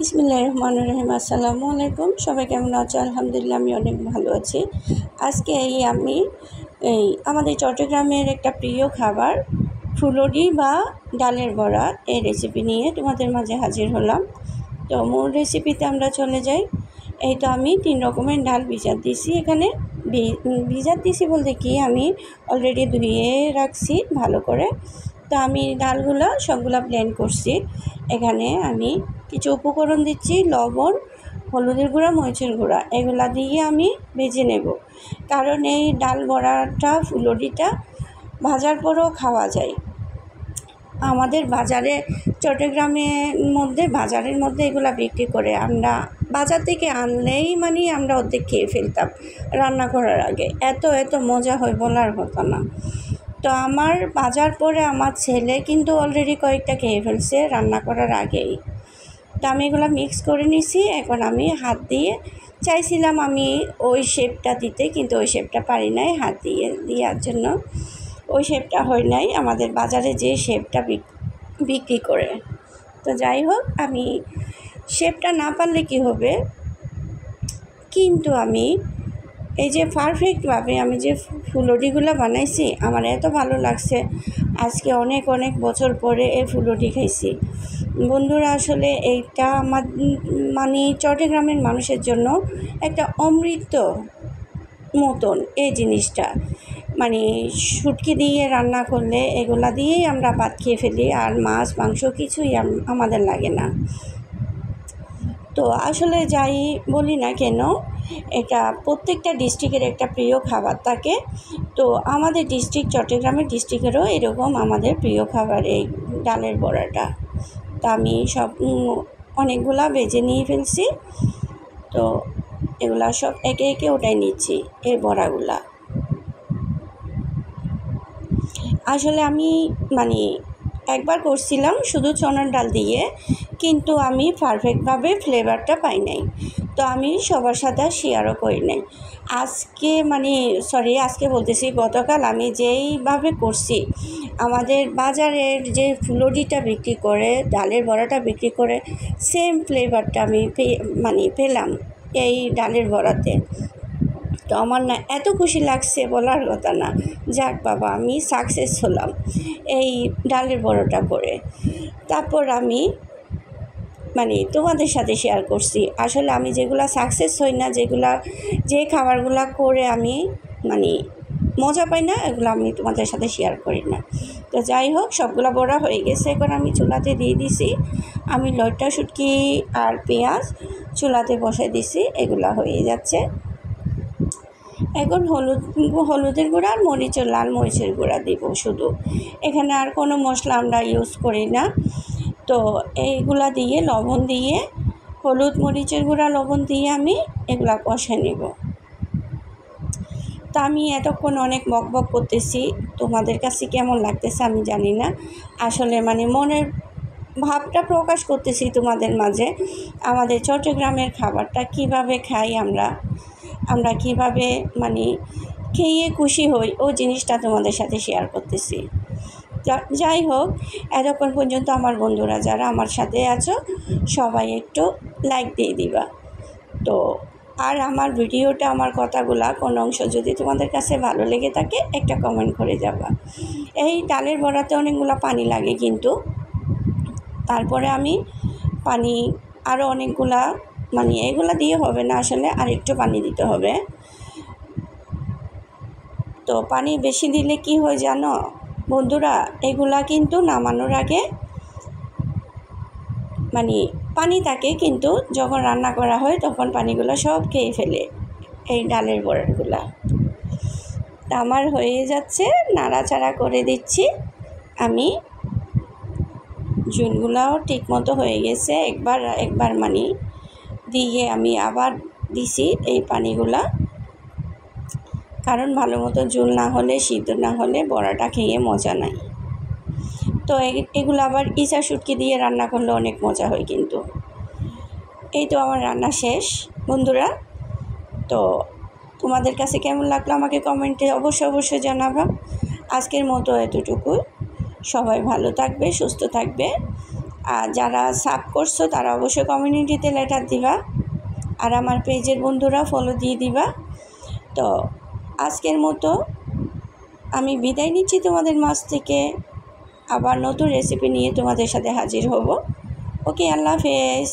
বিসমিল্লাহির রহমানির রহিম। আসসালামু আলাইকুম। সবাই কেমন আছো? আলহামদুলিল্লাহ আমি অনেক ভালো আছি। আজকে আমি আমাদের চট্টগ্রামের একটা প্রিয় খাবার ফুলুরি বা ডালের বড়া এই রেসিপি নিয়ে তোমাদের মাঝে হাজির হলাম। তো মূল রেসিপিতে আমরা চলে যাই। এই তো আমি 3 রকমের ডাল ভিজাত দিছি। এখানে ভিজাত দিছি বলতে কি, আমি অলরেডি ধুয়ে রাখছি ভালো করে। তো আমি ডালগুলো সবগুলা ব্লেন্ড করছি। এখানে আমি কিছু উপকরণ দিচ্ছি, লবণ, হলুদের গুঁড়া, মরিচের গুঁড়া, এগুলা দিয়ে আমি ভেজে নেব। কারণ এই ডাল বড়াটা ফুলুরিটা ভাজার পরেও খাওয়া যায়। আমাদের বাজারে বাজারের মধ্যে এগুলা বিক্রি করে, আমরা বাজার থেকে আনলেই আমরা অর্ধেক খেয়ে ফেলতাম রান্না করার আগে। এত মজা হয় বলার কথা না। তো আমার বাজার পরে আমার ছেলে কিন্তু অলরেডি কয়েকটা খেয়ে ফেলছে রান্না করার আগেই। তো আমি এগুলো মিক্স করে নিছি। এখন আমি হাত দিয়ে চাইছিলাম আমি ওই শেপটা দিতে, কিন্তু ওই শেপটা পারি নাই হাত দিয়ে দেওয়ার জন্য। ওই শেপটা হয় নাই আমাদের বাজারে যে শেপটা বিক্রি করে। তো যাই হোক, আমি শেপটা না পারলে কি হবে, কিন্তু আমি এই যে পারফেক্টভাবে আমি যে ফুলুরিগুলো বানাইছি, আমার এত ভালো লাগছে। আজকে অনেক বছর পরে এই ফুলুরি খাইছি বন্ধুরা। আসলে এইটা আমার চট্টগ্রামের মানুষের জন্য একটা অমৃত মতন এই জিনিসটা। শুটকি দিয়ে রান্না করলে এগুলা দিয়েই আমরা ভাত খেয়ে ফেলি, আর মাছ মাংস কিছুই আমাদের লাগে না। তো আসলে যাই বলি না কেন, এটা প্রত্যেকটা ডিস্ট্রিক্টের একটা প্রিয় খাবার থাকে। তো আমাদের চট্টগ্রামের ডিস্ট্রিক্টেরও এরকম আমাদের প্রিয় খাবার এই ডালের বড়াটা। তো আমি অনেকগুলা ভেজে নিয়ে ফেলছি। তো এগুলা সব একে একে ওটাই নিচ্ছি, এই বড়াগুলা। আসলে আমি একবার করছিলাম শুধু চনার ডাল দিয়ে, কিন্তু আমি পারফেক্টভাবে ফ্লেভারটা পাই নাই। তো আমি সবার সাথে শেয়ারও করি নাই। আজকে বলতেছি, গতকাল আমি যেইভাবে করছি, আমাদের বাজারের যে ফুলুরিটা বিক্রি করে, ডালের বড়াটা বিক্রি করে, সেম ফ্লেভারটা আমি পেলাম এই ডালের বড়াতে। তো আমার না এত খুশি লাগছে বলার কথা না। যাক বাবা, আমি সাকসেস হলাম এই ডালের বড়াটা করে। তারপর আমি তোমাদের সাথে শেয়ার করছি। আসলে আমি যেগুলা সাকসেস হই না, যে খাবারগুলা করে আমি মজা পাই না, এগুলো আমি তোমাদের সাথে শেয়ার করি না। তো যাই হোক, সবগুলা বড়া হয়ে গেছে। এখন আমি চুলাতে দিয়ে দিছি। আমি লইট্টা শুটকি আর পেঁয়াজ চুলাতে বসে দিছি, এগুলা হয়ে যাচ্ছে। এখন হলুদের গুঁড়া আর লাল মরিচের গুঁড়া দিব শুধু। এখানে আর কোনো মশলা আমরা ইউজ করি না। তো এইগুলা দিয়ে লবণ দিয়ে, হলুদ মরিচের গুঁড়া লবণ দিয়ে আমি এগুলা কষে নেব। তা আমি এতক্ষণ অনেক বকবক করতেছি, তোমাদের কাছে কেমন লাগতেছে আমি জানি না। আসলে মনের ভাবটা প্রকাশ করতেছি তোমাদের মাঝে। আমাদের চট্টগ্রামের খাবারটা কিভাবে খাই আমরা কিভাবে খেয়ে খুশি হই, ও জিনিসটা তোমাদের সাথে শেয়ার করতেছি। যাই হোক, এতক্ষণ পর্যন্ত আমার বন্ধুরা যারা আমার সাথে আছো, সবাই একটু লাইক দিয়ে দিবা। তো আর আমার ভিডিওটা, আমার কথাগুলা কোনো অংশ যদি তোমাদের কাছে ভালো লেগে থাকে, একটা কমেন্ট করে যাবা। এই ডালের বড়াতে অনেকগুলো পানি লাগে, কিন্তু তারপরে আমি পানি আরও অনেকগুলা এগুলা দিয়ে হবে না, আসলে আর একটু পানি দিতে হবে। তো পানি বেশি দিলে কি হয় জানো বন্ধুরা, এগুলা কিন্তু নামানোর আগে পানি থাকে, কিন্তু যখন রান্না করা হয় তখন পানিগুলো সব খেয়ে ফেলে এই ডালের বড়াগুলা। তা আমার হয়ে যাচ্ছে, নাড়াচাড়া করে দিচ্ছি আমি। ঝোলগুলাও ঠিক মতো হয়ে গেছে। একবার দিয়ে আমি আবার দিছি এই পানিগুলা, কারণ ভালো মতো ঝোল না হলে, সিদ্ধ না হলে বড়াটা খেয়ে মজা নাই। তো এগুলো আবার ইচা শুটকি দিয়ে রান্না করলে অনেক মজা হয় কিন্তু। এই তো আমার রান্না শেষ বন্ধুরা। তো তোমাদের কাছে কেমন লাগলো আমাকে কমেন্টে অবশ্যই জানাবা। আজকের মতো এতটুকু। সবাই ভালো থাকবে, সুস্থ থাকবে। আর যারা সাব করছো তারা অবশ্যই কমিউনিটিতে লেটার দিবা, আর আমার পেজের বন্ধুরা ফলো দিয়ে দিবা। তো আজকের মতো আমি বিদায় নিচ্ছি তোমাদের মাঝ থেকে। আবার নতুন রেসিপি নিয়ে তোমাদের সাথে হাজির হব। ওকে, আল্লাহ হাফেজ।